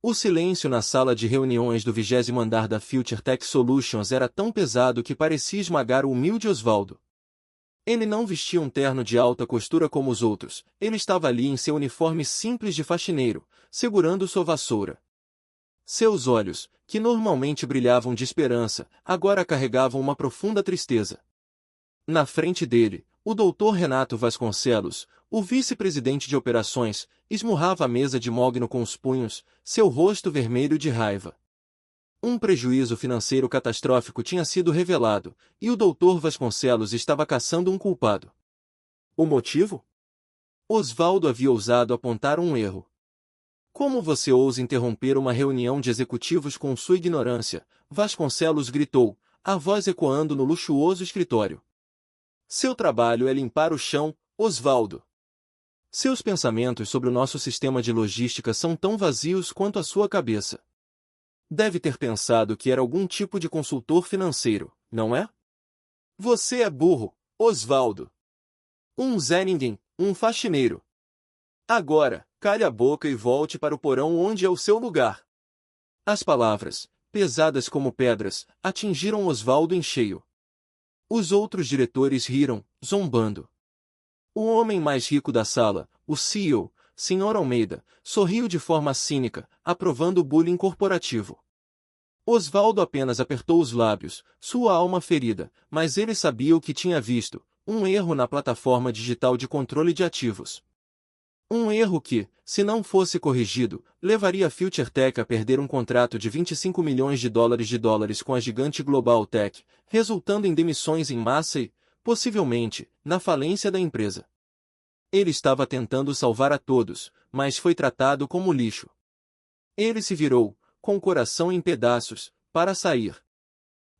O silêncio na sala de reuniões do 20º andar da Future Tech Solutions era tão pesado que parecia esmagar o humilde Osvaldo. Ele não vestia um terno de alta costura como os outros, ele estava ali em seu uniforme simples de faxineiro, segurando sua vassoura. Seus olhos, que normalmente brilhavam de esperança, agora carregavam uma profunda tristeza. Na frente dele, o Dr. Renato Vasconcelos, o vice-presidente de operações, esmurrava a mesa de mogno com os punhos, seu rosto vermelho de raiva. Um prejuízo financeiro catastrófico tinha sido revelado, e o Dr. Vasconcelos estava caçando um culpado. O motivo? Osvaldo havia ousado apontar um erro. Como você ousa interromper uma reunião de executivos com sua ignorância? Vasconcelos gritou, a voz ecoando no luxuoso escritório. Seu trabalho é limpar o chão, Osvaldo. Seus pensamentos sobre o nosso sistema de logística são tão vazios quanto a sua cabeça. Deve ter pensado que era algum tipo de consultor financeiro, não é? Você é burro, Osvaldo. Um Zé Ninguém, um faxineiro. Agora, calhe a boca e volte para o porão onde é o seu lugar. As palavras, pesadas como pedras, atingiram Osvaldo em cheio. Os outros diretores riram, zombando. O homem mais rico da sala, o CEO, Sr. Almeida, sorriu de forma cínica, aprovando o bullying corporativo. Osvaldo apenas apertou os lábios, sua alma ferida, mas ele sabia o que tinha visto, um erro na plataforma digital de controle de ativos. Um erro que, se não fosse corrigido, levaria a Future Tech a perder um contrato de 25 milhões de dólares com a gigante Global Tech, resultando em demissões em massa e, possivelmente, na falência da empresa. Ele estava tentando salvar a todos, mas foi tratado como lixo. Ele se virou, com o coração em pedaços, para sair.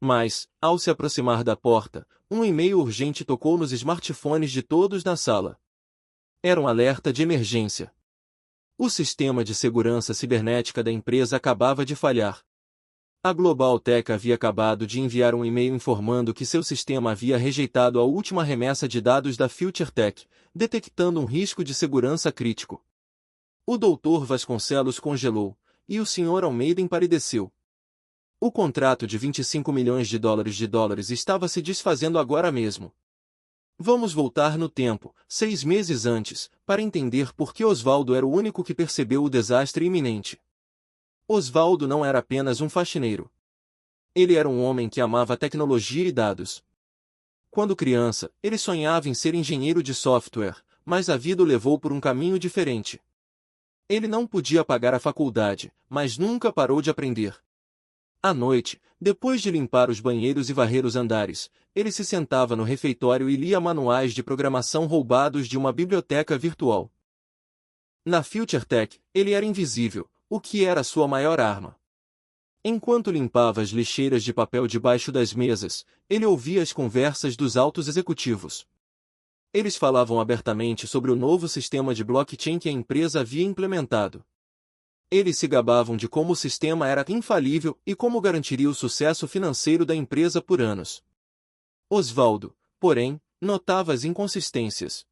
Mas, ao se aproximar da porta, um e-mail urgente tocou nos smartphones de todos na sala. Era um alerta de emergência. O sistema de segurança cibernética da empresa acabava de falhar. A Global Tech havia acabado de enviar um e-mail informando que seu sistema havia rejeitado a última remessa de dados da Future Tech, detectando um risco de segurança crítico. O Dr. Vasconcelos congelou, e o Sr. Almeida empalideceu. O contrato de 25 milhões de dólares estava se desfazendo agora mesmo. Vamos voltar no tempo, 6 meses antes, para entender por que Osvaldo era o único que percebeu o desastre iminente. Osvaldo não era apenas um faxineiro. Ele era um homem que amava tecnologia e dados. Quando criança, ele sonhava em ser engenheiro de software, mas a vida o levou por um caminho diferente. Ele não podia pagar a faculdade, mas nunca parou de aprender. À noite, depois de limpar os banheiros e varrer os andares, ele se sentava no refeitório e lia manuais de programação roubados de uma biblioteca virtual. Na Future Tech, ele era invisível, o que era sua maior arma. Enquanto limpava as lixeiras de papel debaixo das mesas, ele ouvia as conversas dos altos executivos. Eles falavam abertamente sobre o novo sistema de blockchain que a empresa havia implementado. Eles se gabavam de como o sistema era infalível e como garantiria o sucesso financeiro da empresa por anos. Osvaldo, porém, notava as inconsistências.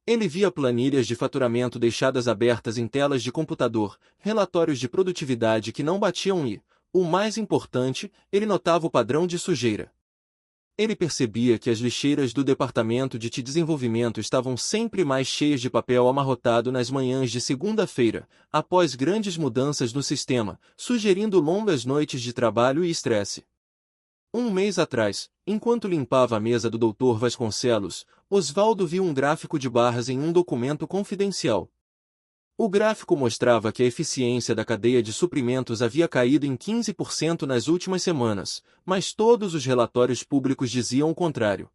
Ele via planilhas de faturamento deixadas abertas em telas de computador, relatórios de produtividade que não batiam e, o mais importante, ele notava o padrão de sujeira. Ele percebia que as lixeiras do departamento de desenvolvimento estavam sempre mais cheias de papel amarrotado nas manhãs de segunda-feira, após grandes mudanças no sistema, sugerindo longas noites de trabalho e estresse. Um mês atrás, enquanto limpava a mesa do Dr. Vasconcelos, Osvaldo viu um gráfico de barras em um documento confidencial. O gráfico mostrava que a eficiência da cadeia de suprimentos havia caído em 15% nas últimas semanas, mas todos os relatórios públicos diziam o contrário.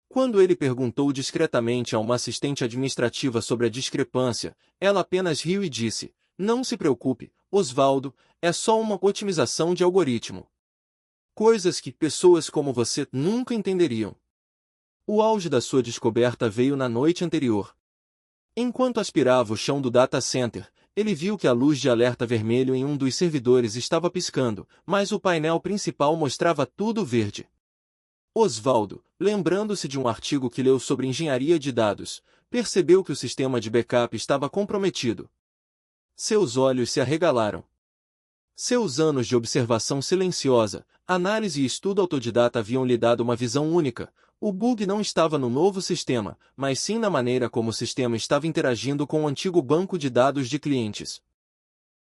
Quando ele perguntou discretamente a uma assistente administrativa sobre a discrepância, ela apenas riu e disse, não se preocupe, Osvaldo, é só uma otimização de algoritmo. Coisas que pessoas como você nunca entenderiam. O auge da sua descoberta veio na noite anterior. Enquanto aspirava o chão do data center, ele viu que a luz de alerta vermelho em um dos servidores estava piscando, mas o painel principal mostrava tudo verde. Osvaldo, lembrando-se de um artigo que leu sobre engenharia de dados, percebeu que o sistema de backup estava comprometido. Seus olhos se arregalaram. Seus anos de observação silenciosa, análise e estudo autodidata haviam lhe dado uma visão única. O bug não estava no novo sistema, mas sim na maneira como o sistema estava interagindo com o antigo banco de dados de clientes.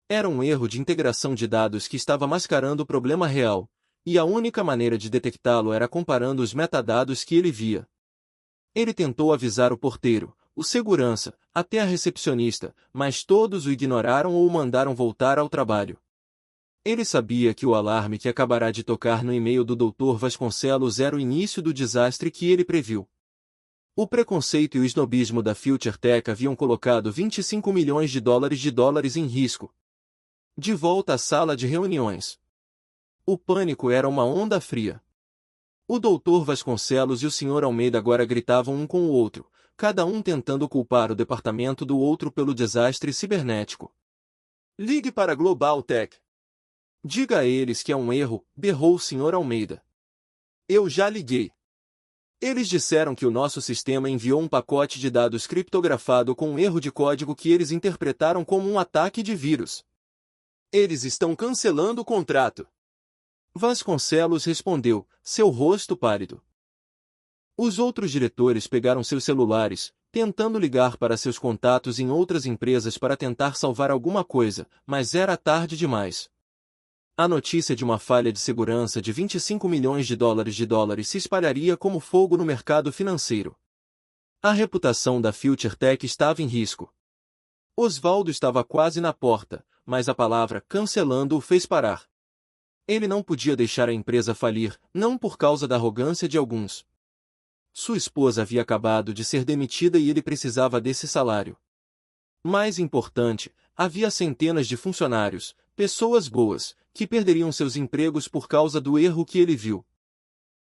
Era um erro de integração de dados que estava mascarando o problema real, e a única maneira de detectá-lo era comparando os metadados que ele via. Ele tentou avisar o porteiro, o segurança, até a recepcionista, mas todos o ignoraram ou o mandaram voltar ao trabalho. Ele sabia que o alarme que acabará de tocar no e-mail do Dr. Vasconcelos era o início do desastre que ele previu. O preconceito e o snobismo da FutureTech haviam colocado 25 milhões de dólares em risco. De volta à sala de reuniões. O pânico era uma onda fria. O Dr. Vasconcelos e o Sr. Almeida agora gritavam um com o outro, cada um tentando culpar o departamento do outro pelo desastre cibernético. Ligue para a Global Tech. Diga a eles que é um erro, berrou o Sr. Almeida. Eu já liguei. Eles disseram que o nosso sistema enviou um pacote de dados criptografado com um erro de código que eles interpretaram como um ataque de vírus. Eles estão cancelando o contrato. Vasconcelos respondeu, seu rosto pálido. Os outros diretores pegaram seus celulares, tentando ligar para seus contatos em outras empresas para tentar salvar alguma coisa, mas era tarde demais. A notícia de uma falha de segurança de 25 milhões de dólares se espalharia como fogo no mercado financeiro. A reputação da FutureTech estava em risco. Osvaldo estava quase na porta, mas a palavra cancelando o fez parar. Ele não podia deixar a empresa falir, não por causa da arrogância de alguns. Sua esposa havia acabado de ser demitida e ele precisava desse salário. Mais importante, havia centenas de funcionários, pessoas boas, que perderiam seus empregos por causa do erro que ele viu.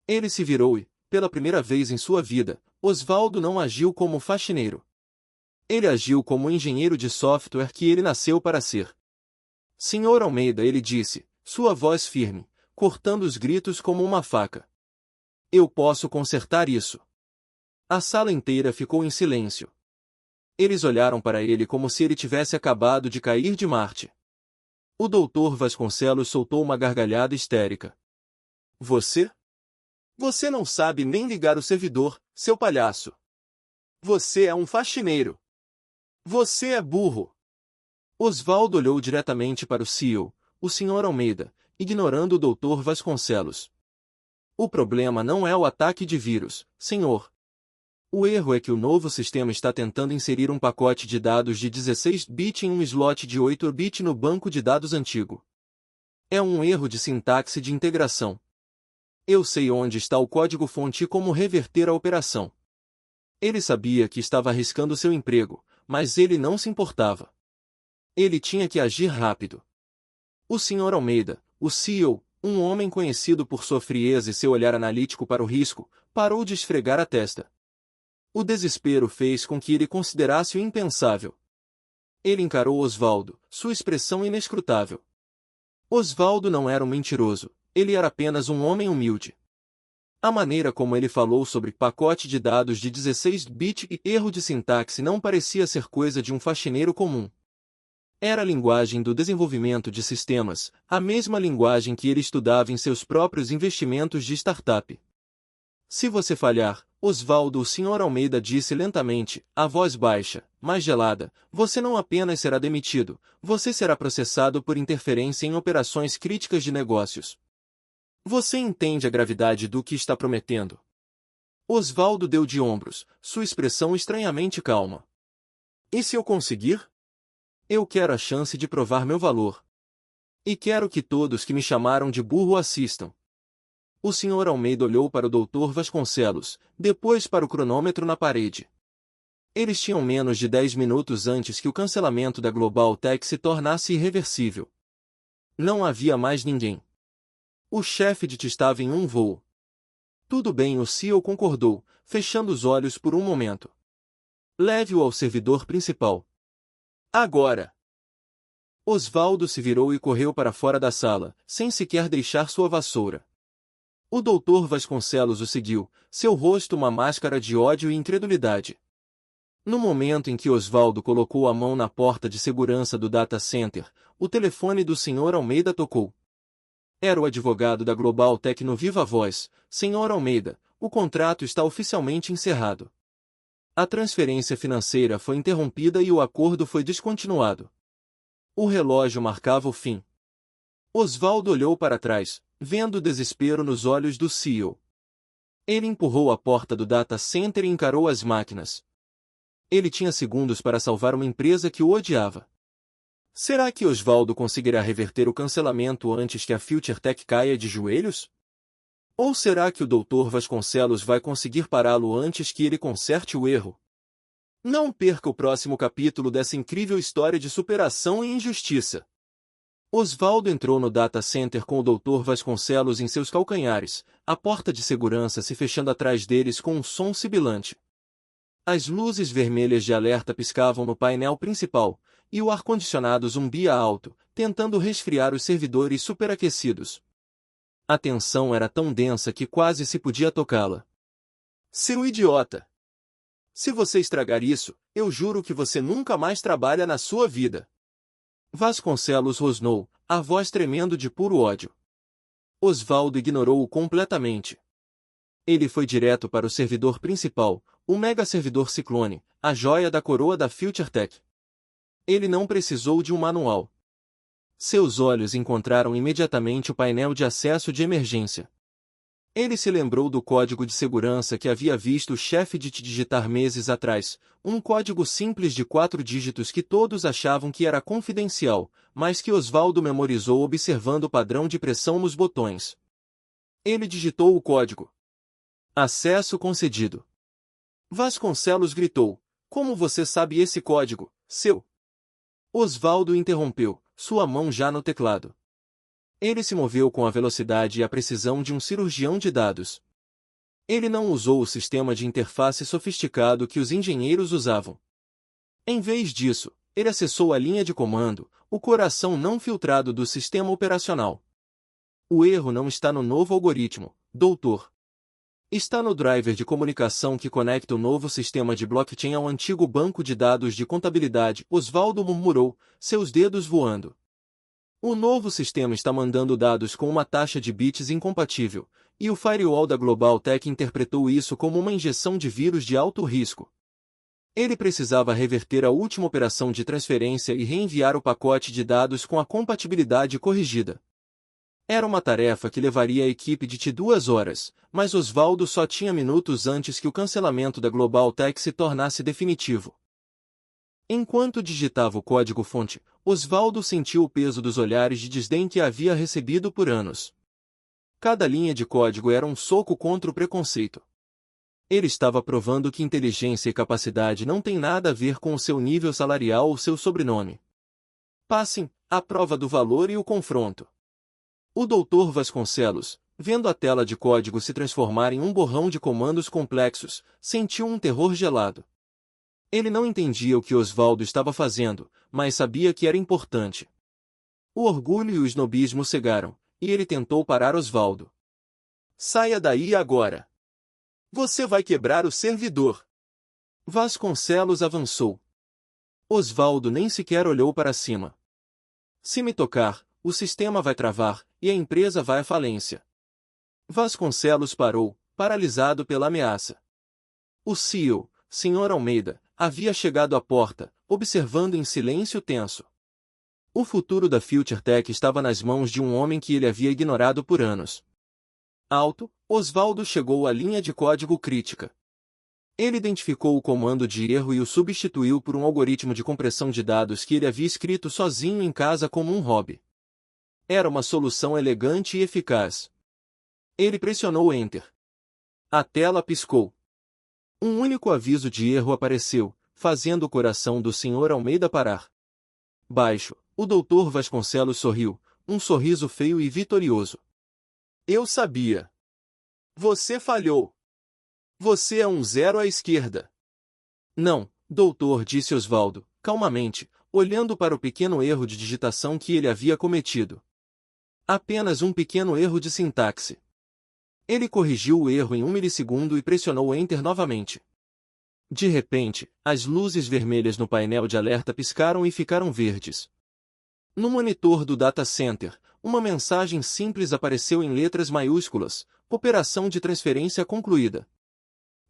Ele se virou e, pela primeira vez em sua vida, Osvaldo não agiu como faxineiro. Ele agiu como o engenheiro de software que ele nasceu para ser. Sr. Almeida, ele disse, sua voz firme, cortando os gritos como uma faca. Eu posso consertar isso. A sala inteira ficou em silêncio. Eles olharam para ele como se ele tivesse acabado de cair de Marte. O Dr. Vasconcelos soltou uma gargalhada histérica. Você? Você não sabe nem ligar o servidor, seu palhaço. Você é um faxineiro. Você é burro. Osvaldo olhou diretamente para o CEO, o Sr. Almeida, ignorando o Dr. Vasconcelos. O problema não é o ataque de vírus, senhor. O erro é que o novo sistema está tentando inserir um pacote de dados de 16 bits em um slot de 8 bits no banco de dados antigo. É um erro de sintaxe de integração. Eu sei onde está o código-fonte e como reverter a operação. Ele sabia que estava arriscando seu emprego, mas ele não se importava. Ele tinha que agir rápido. O Sr. Almeida, o CEO, um homem conhecido por sua frieza e seu olhar analítico para o risco, parou de esfregar a testa. O desespero fez com que ele considerasse o impensável. Ele encarou Osvaldo, sua expressão inescrutável. Osvaldo não era um mentiroso, ele era apenas um homem humilde. A maneira como ele falou sobre pacote de dados de 16 bits e erro de sintaxe não parecia ser coisa de um faxineiro comum. Era a linguagem do desenvolvimento de sistemas, a mesma linguagem que ele estudava em seus próprios investimentos de startup. Se você falhar, Osvaldo, o Sr. Almeida disse lentamente, a voz baixa, mas gelada, você não apenas será demitido, você será processado por interferência em operações críticas de negócios. Você entende a gravidade do que está prometendo? Osvaldo deu de ombros, sua expressão estranhamente calma. E se eu conseguir? Eu quero a chance de provar meu valor. E quero que todos que me chamaram de burro assistam. O Sr. Almeida olhou para o Dr. Vasconcelos, depois para o cronômetro na parede. Eles tinham menos de 10 minutos antes que o cancelamento da Global Tech se tornasse irreversível. Não havia mais ninguém. O chefe de TI estava em um voo. Tudo bem, o CEO concordou, fechando os olhos por um momento. Leve-o ao servidor principal. Agora! Osvaldo se virou e correu para fora da sala, sem sequer deixar sua vassoura. O Dr. Vasconcelos o seguiu, seu rosto uma máscara de ódio e incredulidade. No momento em que Osvaldo colocou a mão na porta de segurança do data center, o telefone do Sr. Almeida tocou. Era o advogado da Global Tech no viva voz. Sr. Almeida, o contrato está oficialmente encerrado. A transferência financeira foi interrompida e o acordo foi descontinuado. O relógio marcava o fim. Osvaldo olhou para trás, vendo o desespero nos olhos do CEO. Ele empurrou a porta do data center e encarou as máquinas. Ele tinha segundos para salvar uma empresa que o odiava. Será que Osvaldo conseguirá reverter o cancelamento antes que a FutureTech caia de joelhos? Ou será que o Dr. Vasconcelos vai conseguir pará-lo antes que ele conserte o erro? Não perca o próximo capítulo dessa incrível história de superação e injustiça. Osvaldo entrou no data center com o Dr. Vasconcelos em seus calcanhares, a porta de segurança se fechando atrás deles com um som sibilante. As luzes vermelhas de alerta piscavam no painel principal, e o ar-condicionado zumbia alto, tentando resfriar os servidores superaquecidos. A tensão era tão densa que quase se podia tocá-la. Seu idiota! Se você estragar isso, eu juro que você nunca mais trabalha na sua vida. Vasconcelos rosnou, a voz tremendo de puro ódio. Osvaldo ignorou-o completamente. Ele foi direto para o servidor principal, o mega servidor Ciclone, a joia da coroa da FutureTech. Ele não precisou de um manual. Seus olhos encontraram imediatamente o painel de acesso de emergência. Ele se lembrou do código de segurança que havia visto o chefe de digitar meses atrás, um código simples de 4 dígitos que todos achavam que era confidencial, mas que Osvaldo memorizou observando o padrão de pressão nos botões. Ele digitou o código. Acesso concedido. Vasconcelos gritou: "Como você sabe esse código, seu?" Osvaldo interrompeu, sua mão já no teclado. Ele se moveu com a velocidade e a precisão de um cirurgião de dados. Ele não usou o sistema de interface sofisticado que os engenheiros usavam. Em vez disso, ele acessou a linha de comando, o coração não filtrado do sistema operacional. O erro não está no novo algoritmo, doutor. Está no driver de comunicação que conecta o novo sistema de blockchain ao antigo banco de dados de contabilidade, Osvaldo murmurou, seus dedos voando. O novo sistema está mandando dados com uma taxa de bits incompatível, e o firewall da Global Tech interpretou isso como uma injeção de vírus de alto risco. Ele precisava reverter a última operação de transferência e reenviar o pacote de dados com a compatibilidade corrigida. Era uma tarefa que levaria a equipe de 2 horas, mas Osvaldo só tinha minutos antes que o cancelamento da Global Tech se tornasse definitivo. Enquanto digitava o código-fonte, Osvaldo sentiu o peso dos olhares de desdém que havia recebido por anos. Cada linha de código era um soco contra o preconceito. Ele estava provando que inteligência e capacidade não têm nada a ver com o seu nível salarial ou seu sobrenome. Passem a prova do valor e o confronto. O Dr. Vasconcelos, vendo a tela de código se transformar em um borrão de comandos complexos, sentiu um terror gelado. Ele não entendia o que Osvaldo estava fazendo, mas sabia que era importante. O orgulho e o snobismo cegaram, e ele tentou parar Osvaldo. Saia daí agora! Você vai quebrar o servidor! Vasconcelos avançou. Osvaldo nem sequer olhou para cima. Se me tocar, o sistema vai travar, e a empresa vai à falência. Vasconcelos parou, paralisado pela ameaça. O CEO, Sr. Almeida, havia chegado à porta, observando em silêncio tenso. O futuro da FutureTech estava nas mãos de um homem que ele havia ignorado por anos. Alto, Osvaldo chegou à linha de código crítica. Ele identificou o comando de erro e o substituiu por um algoritmo de compressão de dados que ele havia escrito sozinho em casa como um hobby. Era uma solução elegante e eficaz. Ele pressionou Enter. A tela piscou. Um único aviso de erro apareceu, fazendo o coração do Sr. Almeida parar. Baixo, o Dr. Vasconcelos sorriu, um sorriso feio e vitorioso. Eu sabia. Você falhou. Você é um 0 à esquerda. Não, doutor, disse Osvaldo, calmamente, olhando para o pequeno erro de digitação que ele havia cometido. Apenas um pequeno erro de sintaxe. Ele corrigiu o erro em 1 milissegundo e pressionou Enter novamente. De repente, as luzes vermelhas no painel de alerta piscaram e ficaram verdes. No monitor do data center, uma mensagem simples apareceu em letras maiúsculas: operação de transferência concluída.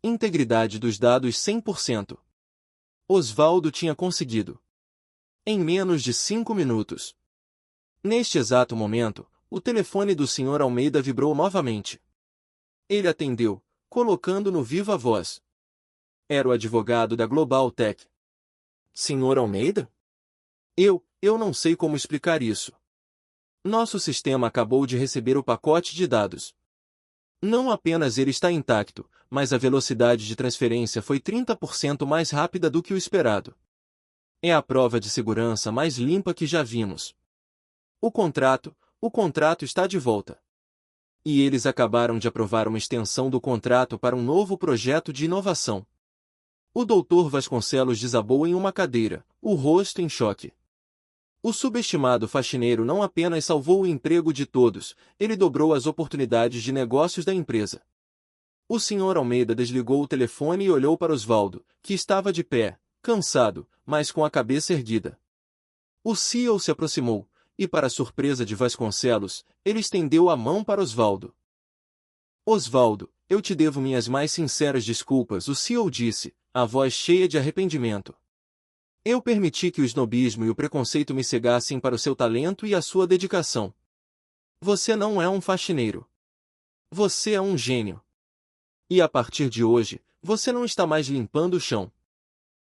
Integridade dos dados 100%. Osvaldo tinha conseguido. Em menos de 5 minutos. Neste exato momento, o telefone do Sr. Almeida vibrou novamente. Ele atendeu, colocando no viva voz. Era o advogado da Global Tech. Sr. Almeida? Eu não sei como explicar isso. Nosso sistema acabou de receber o pacote de dados. Não apenas ele está intacto, mas a velocidade de transferência foi 30% mais rápida do que o esperado. É a prova de segurança mais limpa que já vimos. O contrato está de volta. E eles acabaram de aprovar uma extensão do contrato para um novo projeto de inovação. O Dr. Vasconcelos desabou em uma cadeira, o rosto em choque. O subestimado faxineiro não apenas salvou o emprego de todos, ele dobrou as oportunidades de negócios da empresa. O Sr. Almeida desligou o telefone e olhou para Osvaldo, que estava de pé, cansado, mas com a cabeça erguida. O CEO se aproximou, e para surpresa de Vasconcelos, ele estendeu a mão para Osvaldo. Osvaldo, eu te devo minhas mais sinceras desculpas, o CEO disse, a voz cheia de arrependimento. Eu permiti que o snobismo e o preconceito me cegassem para o seu talento e a sua dedicação. Você não é um faxineiro. Você é um gênio. E a partir de hoje, você não está mais limpando o chão.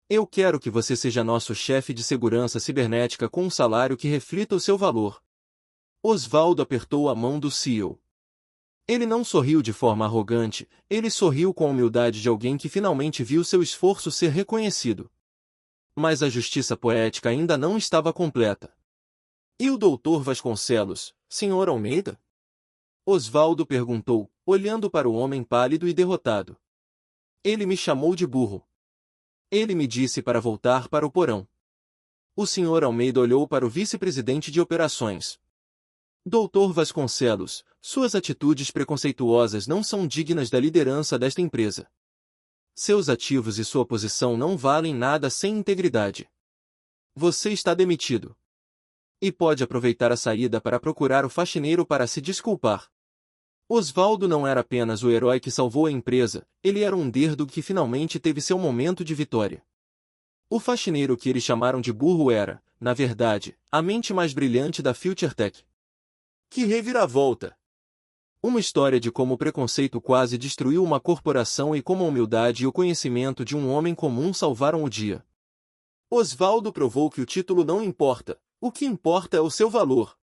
Eu quero que você seja nosso chefe de segurança cibernética com um salário que reflita o seu valor. Osvaldo apertou a mão do CEO. Ele não sorriu de forma arrogante, ele sorriu com a humildade de alguém que finalmente viu seu esforço ser reconhecido. Mas a justiça poética ainda não estava completa. E o Dr. Vasconcelos, Sr. Almeida? Osvaldo perguntou, olhando para o homem pálido e derrotado. Ele me chamou de burro. Ele me disse para voltar para o porão. O Sr. Almeida olhou para o vice-presidente de operações. Dr. Vasconcelos, suas atitudes preconceituosas não são dignas da liderança desta empresa. Seus ativos e sua posição não valem nada sem integridade. Você está demitido. E pode aproveitar a saída para procurar o faxineiro para se desculpar. Osvaldo não era apenas o herói que salvou a empresa, ele era um derdo que finalmente teve seu momento de vitória. O faxineiro que eles chamaram de burro era, na verdade, a mente mais brilhante da FutureTech. Que reviravolta! Uma história de como o preconceito quase destruiu uma corporação e como a humildade e o conhecimento de um homem comum salvaram o dia. Osvaldo provou que o título não importa, o que importa é o seu valor.